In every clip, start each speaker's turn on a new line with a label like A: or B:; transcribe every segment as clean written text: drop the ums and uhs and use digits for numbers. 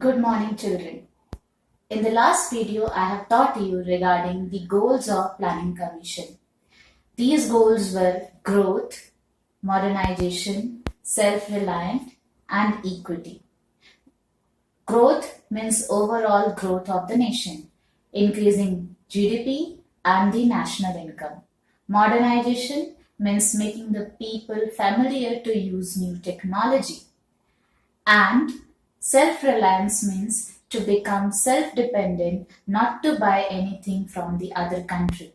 A: Good morning, children. In the last video, I have taught you regarding the goals of Planning Commission. These goals were growth, modernization, self-reliant, and equity. Growth means overall growth of the nation, increasing GDP and the national income. Modernization means making the people familiar to use new technology. And self-reliance means to become self-dependent, not to buy anything from the other country.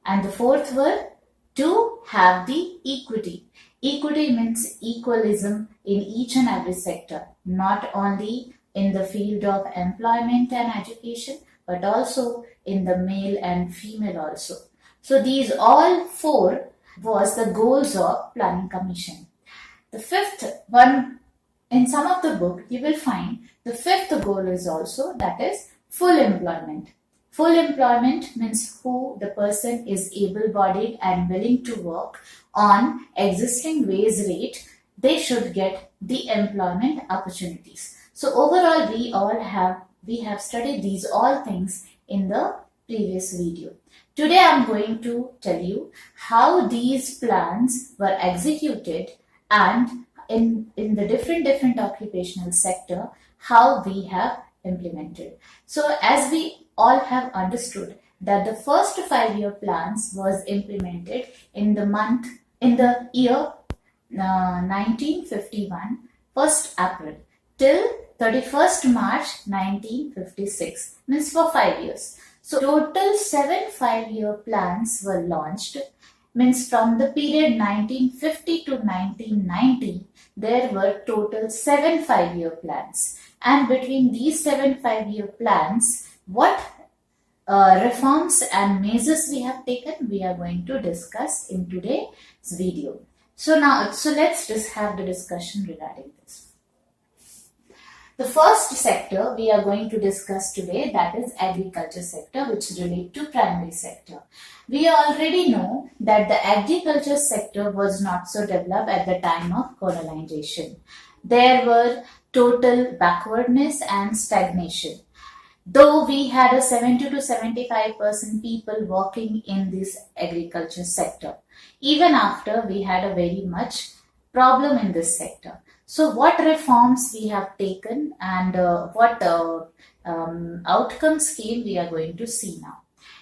A: And the fourth word, to have the equity. Equity means equalism in each and every sector, not only in the field of employment and education, but also in the male and female also. So these all four was the goals of Planning Commission. The fifth one, in some of the book, you will find the fifth goal is also, that is full employment. Full employment means who the person is able-bodied and willing to work on existing wage rate, they should get the employment opportunities. So overall, we have studied these all things in the previous video. Today I am going to tell you how these plans were executed and in the different occupational sector, how we have implemented. So as we all have understood that the first 5-year plans was implemented in the year 1951, 1st April till 31st March 1956, means for 5 years. So total 7 5-year plans were launched, means from the period 1950 to 1990, there were total 7 5-year plans. And between these 7 5-year plans, what reforms and measures we have taken, we are going to discuss in today's video. So let's just have the discussion regarding this. The first sector we are going to discuss today, that is agriculture sector, which relate to primary sector. We already know that the agriculture sector was not so developed at the time of colonization. There were total backwardness and stagnation. Though we had a 70 to 75% people working in this agriculture sector, even after we had a very much problem in this sector. So what reforms we have taken and what outcomes came, we are going to see now.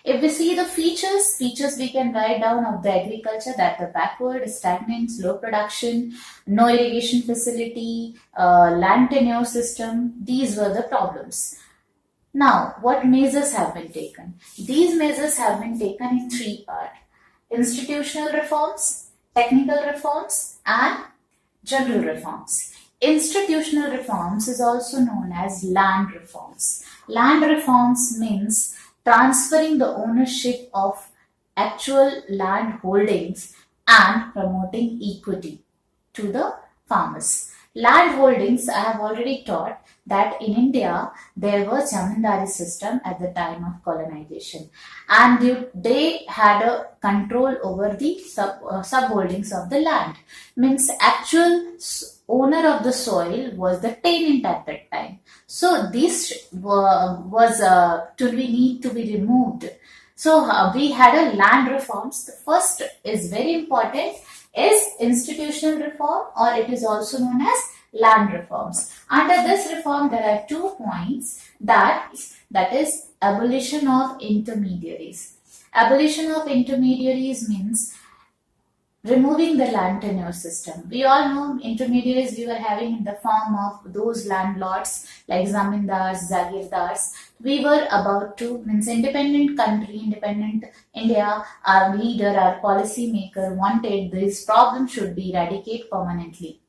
A: If we see the features we can write down of the agriculture, that the backward, stagnant, slow production, no irrigation facility, land tenure system, these were the problems. Now, what measures have been taken? These measures have been taken in 3 parts: institutional reforms, technical reforms, and general reforms. Institutional reforms is also known as land reforms. Land reforms means transferring the ownership of actual land holdings and promoting equity to the farmers. Land holdings, I have already taught that in India there was zamindari system at the time of colonization, and they had a control over the subholdings of the land. Means actual owner of the soil was the tenant at that time. So this need to be removed. So we had a land reforms. The first is very important, is institutional reform, or it is also known as land reforms. Under this reform, there are 2 points, that is abolition of intermediaries. Abolition of intermediaries means removing the land tenure system. We all know intermediaries we were having in the form of those landlords like zamindars, zagirdars. We were about to, means independent country, independent India, our leader, our policy maker wanted this problem should be eradicated permanently.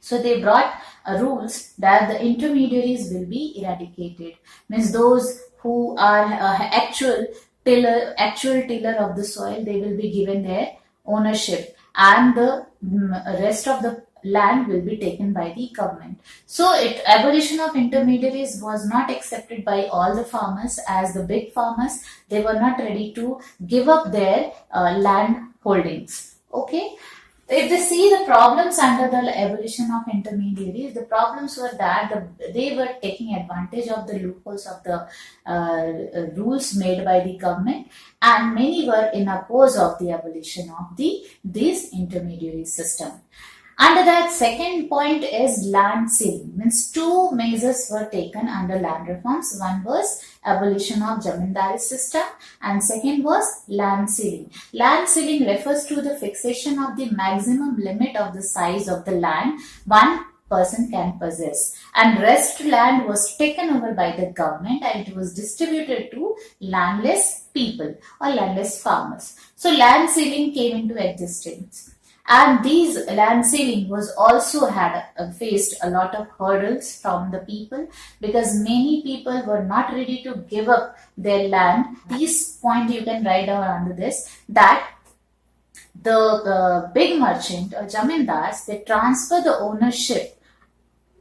A: So they brought rules that the intermediaries will be eradicated. Means those who are actual tiller of the soil, they will be given their ownership, and the rest of the land will be taken by the government. So abolition of intermediaries was not accepted by all the farmers, as the big farmers, they were not ready to give up their land holdings. Okay. If they see the problems under the abolition of intermediaries, the problems were that they were taking advantage of the loopholes of the rules made by the government, and many were in oppose of the abolition of this intermediary system. Under that, second point is land ceiling. Means two measures were taken under land reforms. One was abolition of zamindari system and second was land ceiling. Land ceiling refers to the fixation of the maximum limit of the size of the land one person can possess, and rest land was taken over by the government and it was distributed to landless people or landless farmers. So land ceiling came into existence. And these land ceiling was also had faced a lot of hurdles from the people, because many people were not ready to give up their land. This point you can write down under this, that the big merchant or jamindars, they transfer the ownership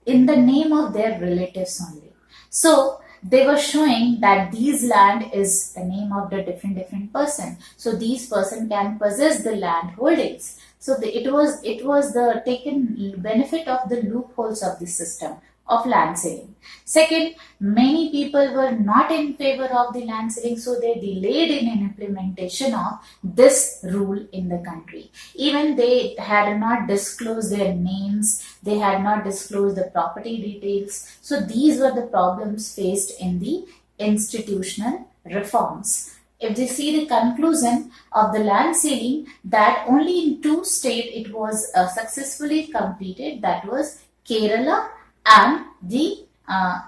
A: in the name of their relatives only. So they were showing that these land is the name of the different person. So these person can possess the land holdings. So it was the taken benefit of the loopholes of the system of land ceiling. Second, many people were not in favor of the land ceiling, so they delayed in an implementation of this rule in the country. Even they had not disclosed their names, they had not disclosed the property details. So these were the problems faced in the institutional reforms. If they see the conclusion of the land ceiling, that only in two states it was successfully completed, that was Kerala and the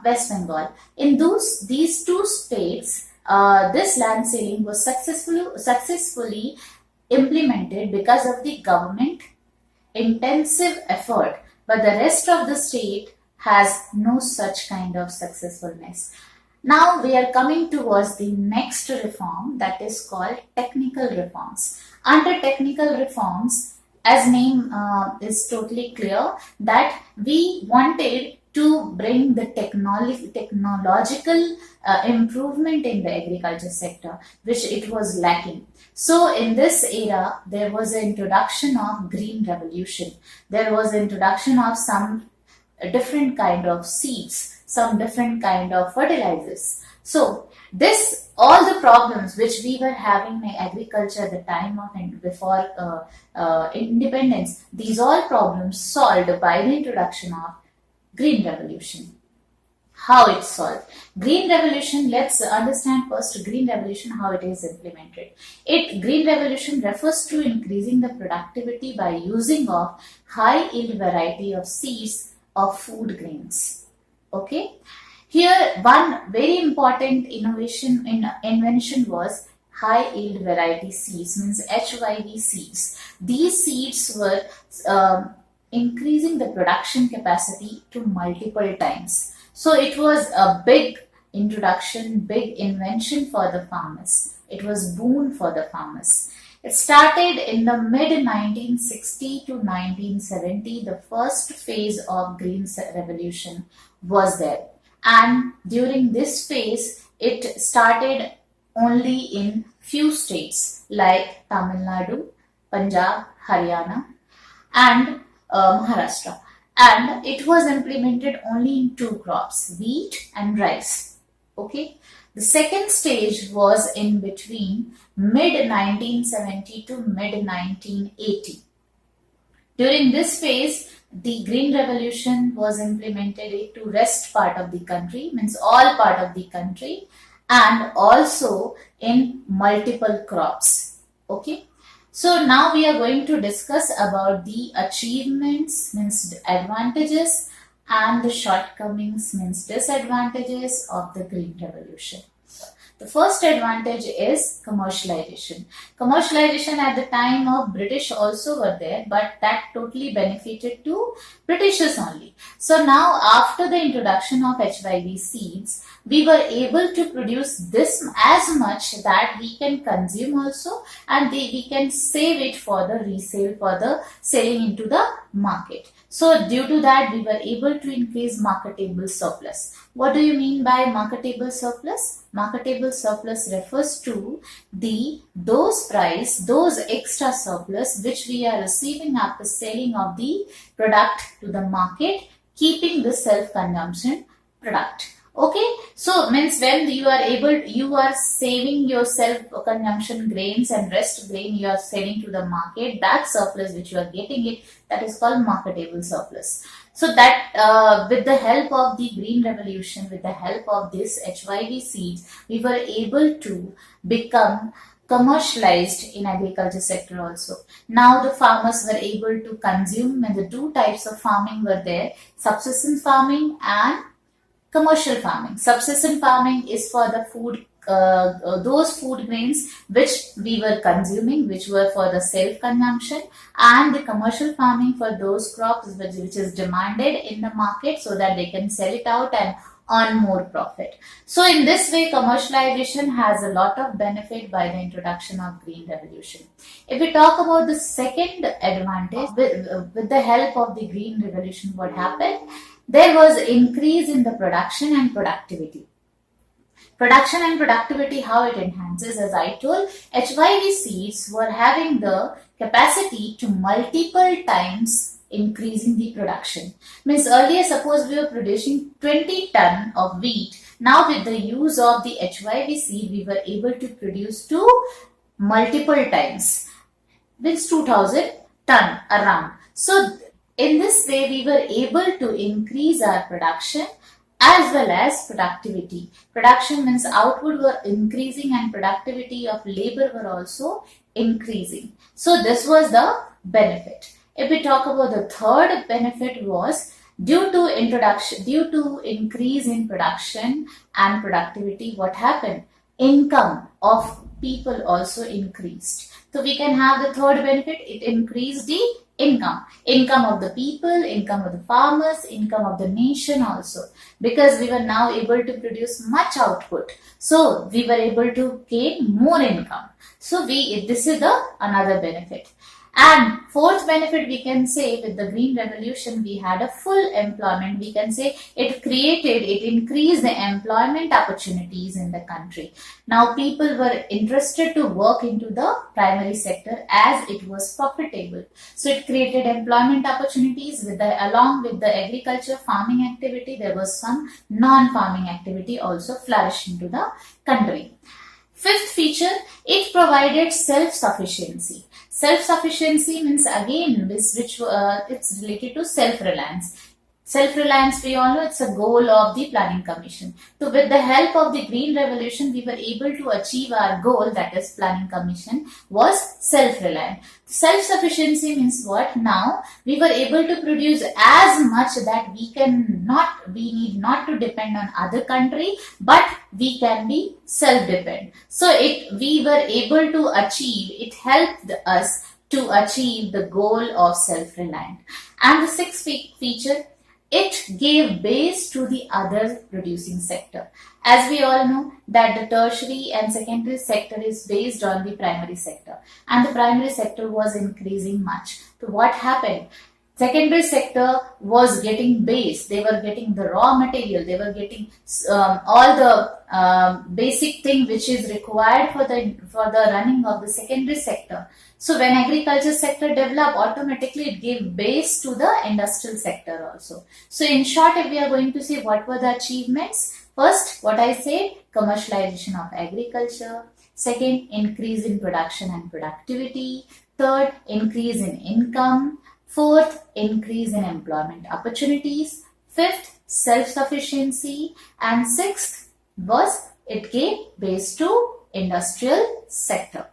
A: West Bengal. In these two states, this land ceiling was successfully implemented because of the government intensive effort, but the rest of the state has no such kind of successfulness. Now we are coming towards the next reform, that is called technical reforms. Under technical reforms, as name is totally clear, that we wanted to bring the technological improvement in the agriculture sector, which it was lacking. So in this era, there was an introduction of green revolution. There was an introduction of some different kind of seeds, some different kind of fertilizers. So this, all the problems which we were having in agriculture at the time of and before independence, these all problems solved by the introduction of green revolution. How it's solved? Green revolution, let's understand first green revolution, how it is implemented. Green revolution refers to increasing the productivity by using of high yield variety of seeds of food grains. Okay, here one very important invention was high yield variety seeds, means HYV seeds. These seeds were increasing the production capacity to multiple times. So it was a big introduction, big invention for the farmers. It was boon for the farmers. It started in the mid 1960 to 1970. The first phase of green revolution was there, and during this phase it started only in few states like Tamil Nadu, Punjab, Haryana and Maharashtra, and it was implemented only in two crops, wheat and rice. Okay, the second stage was in between mid 1970 to mid 1980. During this phase, the green revolution was implemented to rest part of the country, means all part of the country, and also in multiple crops. Okay, so now we are going to discuss about the achievements, means advantages, and the shortcomings, means disadvantages of the green revolution. The first advantage is commercialization. Commercialization at the time of British also were there, but that totally benefited to Britishers only. So now after the introduction of HYV seeds, we were able to produce this as much that we can consume also, and we can save it for the resale, for the selling into the market. So due to that, we were able to increase marketable surplus. What do you mean by marketable surplus? Marketable marketable surplus refers to those extra surplus which we are receiving after selling of the product to the market, keeping the self-consumption product. Okay, so means when you are saving your self-consumption grains and rest grain you are selling to the market, that surplus which you are getting it, that is called marketable surplus. So that with the help of the green revolution, with the help of this HYV seeds, we were able to become commercialized in agriculture sector also. Now the farmers were able to consume, and the two types of farming were there: subsistence farming and commercial farming. Subsistence farming is for the food, those food grains which we were consuming, which were for the self-consumption, and the commercial farming for those crops which is demanded in the market so that they can sell it out and earn more profit. So in this way, commercialization has a lot of benefit by the introduction of green revolution. If we talk about the second advantage, with the help of the green revolution, what happened? There was increase in the production and productivity. Production and productivity, how it enhances, as I told, HYV seeds were having the capacity to multiple times increasing the production. Means earlier, suppose we were producing 20 ton of wheat. Now with the use of the HYV seed, we were able to produce to multiple times, means 2000 ton around. So in this way, we were able to increase our production as well as productivity. Production means output were increasing and productivity of labor were also increasing. So this was the benefit. If we talk about the third benefit, was due to increase in production and productivity, what happened? Income of people also increased. So we can have the third benefit, it increased the income of the people, income of the farmers, income of the nation also, because we were now able to produce much output, so we were able to gain more income. So this is the another benefit. And fourth benefit, we can say with the green revolution we had a full employment. We can say it increased the employment opportunities in the country. Now people were interested to work into the primary sector as it was profitable. So it created employment opportunities along with the agriculture farming activity. There was some non-farming activity also flourished into the country. Fifth feature, it provided self-sufficiency. Self-sufficiency means again it's related to self-reliance. Self-reliance, we all know it's a goal of the Planning Commission. So with the help of the Green Revolution, we were able to achieve our goal, that is Planning Commission was self-reliant. Self-sufficiency means what? Now we were able to produce as much that we need not to depend on other country, but we can be self-dependent. So we were able to achieve, it helped us to achieve the goal of self-reliant. And the sixth feature, it gave base to the other producing sector. As we all know that the tertiary and secondary sector is based on the primary sector, and the primary sector was increasing much. So what happened? Secondary sector was getting base, they were getting the raw material, they were getting all the basic thing which is required for the running of the secondary sector. So when agriculture sector developed, automatically it gave base to the industrial sector also. So in short, if we are going to see what were the achievements, first what I said, commercialization of agriculture. Second, increase in production and productivity. Third, increase in income. Fourth, increase in employment opportunities. Fifth, self-sufficiency. And sixth was it gave base to industrial sector.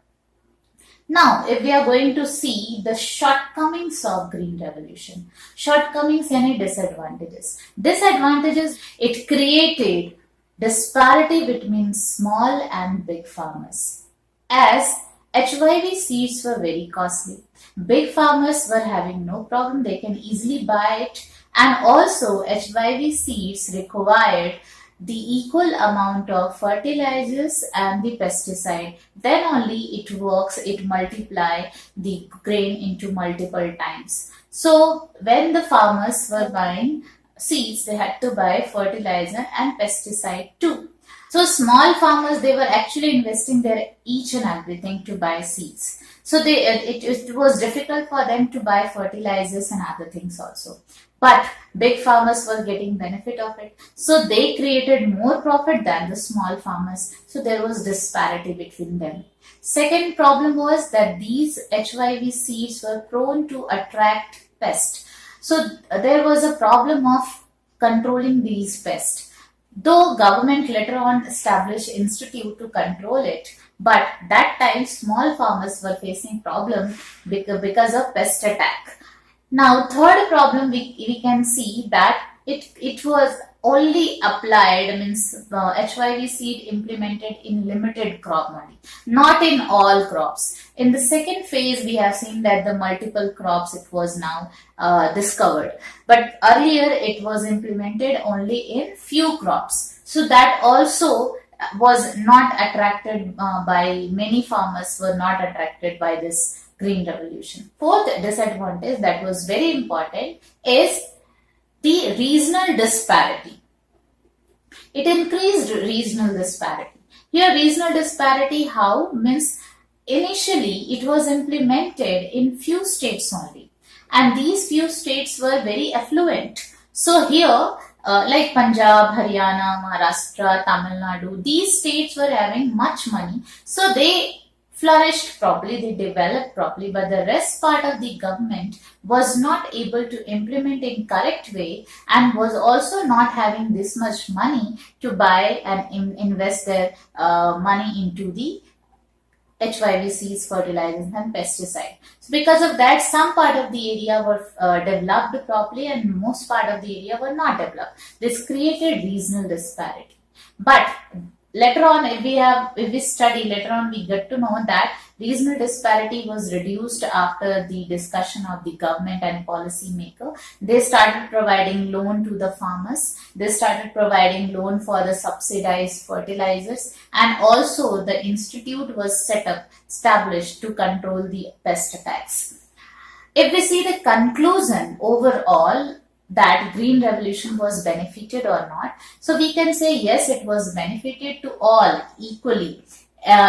A: Now, if we are going to see the shortcomings of Green Revolution, shortcomings and disadvantages. Disadvantages, it created disparity between small and big farmers, as HYV seeds were very costly. Big farmers were having no problem, they can easily buy it, and also HYV seeds required the equal amount of fertilizers and the pesticide. Then only it works, it multiply the grain into multiple times. So when the farmers were buying seeds, they had to buy fertilizer and pesticide too. So small farmers, they were actually investing their each and everything to buy seeds. So it was difficult for them to buy fertilizers and other things also. But big farmers were getting benefit of it. So they created more profit than the small farmers. So there was disparity between them. Second problem was that these HYV seeds were prone to attract pests. So there was a problem of controlling these pests. Though government later on established institute to control it, but that time small farmers were facing problem because of pest attack. Now, third problem we can see that it was only applied, means HYV seed implemented in limited crop only, not in all crops. In the second phase, we have seen that the multiple crops it was now discovered. But earlier it was implemented only in few crops. So that also was not attracted by many farmers were not attracted by this green revolution. Fourth disadvantage that was very important is the regional disparity. It increased regional disparity. Here regional disparity how means initially it was implemented in few states only, and these few states were very affluent. So here like Punjab, Haryana, Maharashtra, Tamil Nadu, these states were having much money, so they flourished properly, they developed properly, but the rest part of the government was not able to implement in correct way and was also not having this much money to buy and invest their money into the HYV seeds, fertilizers and pesticide. So because of that, some part of the area were developed properly and most part of the area were not developed. This created regional disparity. But later on, if we study, later on we get to know that regional disparity was reduced after the discussion of the government and policy maker. They started providing loan to the farmers. They started providing loan for the subsidized fertilizers, and also the institute was set up, established to control the pest attacks. If we see the conclusion overall, that green revolution was benefited or not, so we can say yes, it was benefited to all equally,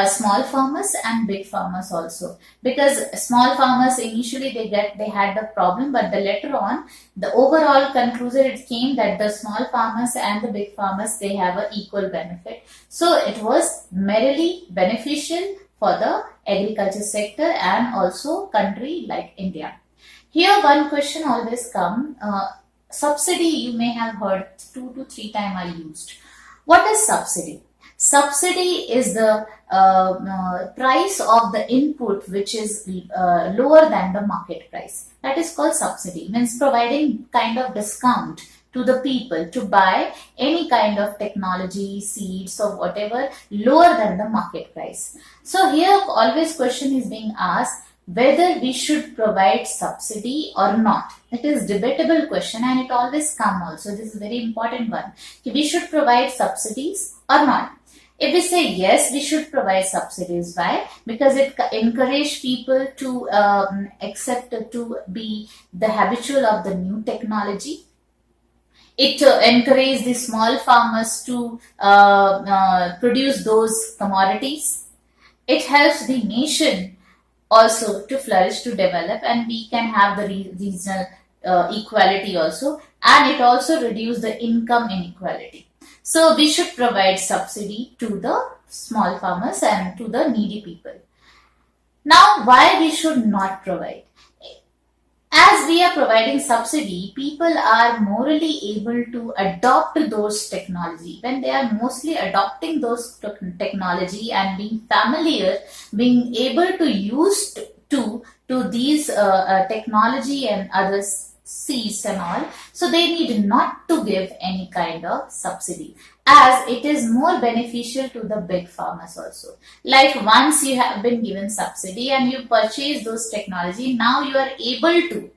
A: small farmers and big farmers also, because small farmers initially they had the problem, but the later on the overall conclusion it came that the small farmers and the big farmers they have an equal benefit. So it was merely beneficial for the agriculture sector and also country like India. Here one question always come, subsidy you may have heard 2 to 3 times are used. What is subsidy? Subsidy is the price of the input which is lower than the market price. That is called subsidy, means providing kind of discount to the people to buy any kind of technology, seeds or whatever lower than the market price. So here always question is being asked whether we should provide subsidy or not. It is debatable question and it always come also. This is very important one. We should provide subsidies or not. If we say yes, we should provide subsidies. Why? Because it encourages people to accept to be the habitual of the new technology. It encourages the small farmers to produce those commodities. It helps the nation also to flourish, to develop, and we can have the regional equality also, and it also reduces the income inequality. So we should provide subsidy to the small farmers and to the needy people. Now why we should not provide? As we are providing subsidy, people are morally able to adopt those technology. When they are mostly adopting those technology and being familiar, being able to use to these technology and other seeds and all, so they need not to give any kind of subsidy, as it is more beneficial to the big farmers also. Like once you have been given subsidy and you purchase those technology, now you are able to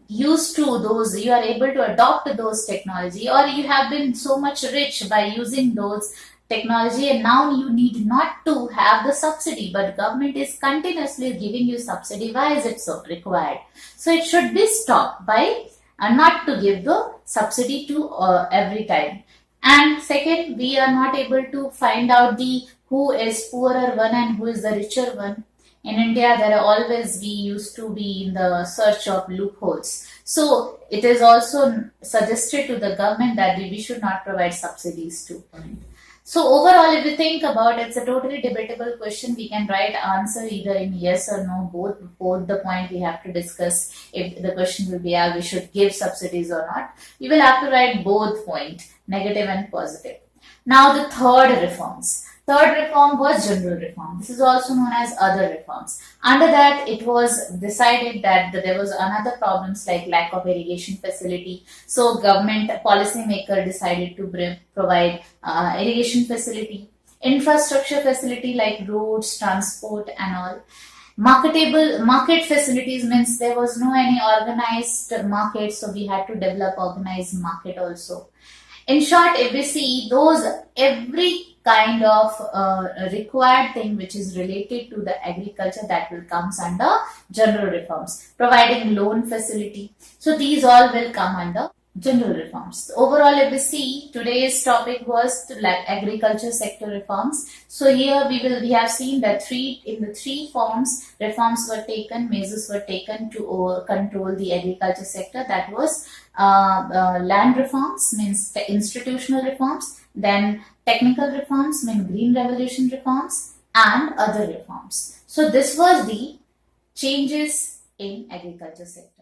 A: use to those, you are able to adopt those technology, or you have been so much rich by using those technology and now you need not to have the subsidy, but government is continuously giving you subsidy. Why is it so required? So it should be stopped by not to give the subsidy to every time. And second, we are not able to find out the who is poorer one and who is the richer one. In India, there are always, we used to be in the search of loopholes. So it is also suggested to the government that we should not provide subsidies to. So overall, if you think about it, it's a totally debatable question. We can write answer either in yes or no. Both the point we have to discuss. If the question will be, we should give subsidies or not. We will have to write both point, negative and positive. Now the third reforms. Third reform was general reform. This is also known as other reforms. Under that, it was decided that there was another problems like lack of irrigation facility. So government policymaker decided to provide irrigation facility, infrastructure facility like roads, transport and all. Market facilities means there was no any organized market, so we had to develop organized market also. In short, if we see those, every kind of required thing which is related to the agriculture, that will comes under general reforms. Providing loan facility. So these all will come under general reforms. Overall, if we see, today's topic was like agriculture sector reforms. So here we have seen that in the three forms reforms were taken, measures were taken to control the agriculture sector. That was land reforms, means the institutional reforms, then technical reforms, mean green revolution reforms, and other reforms. So this was the changes in agriculture sector.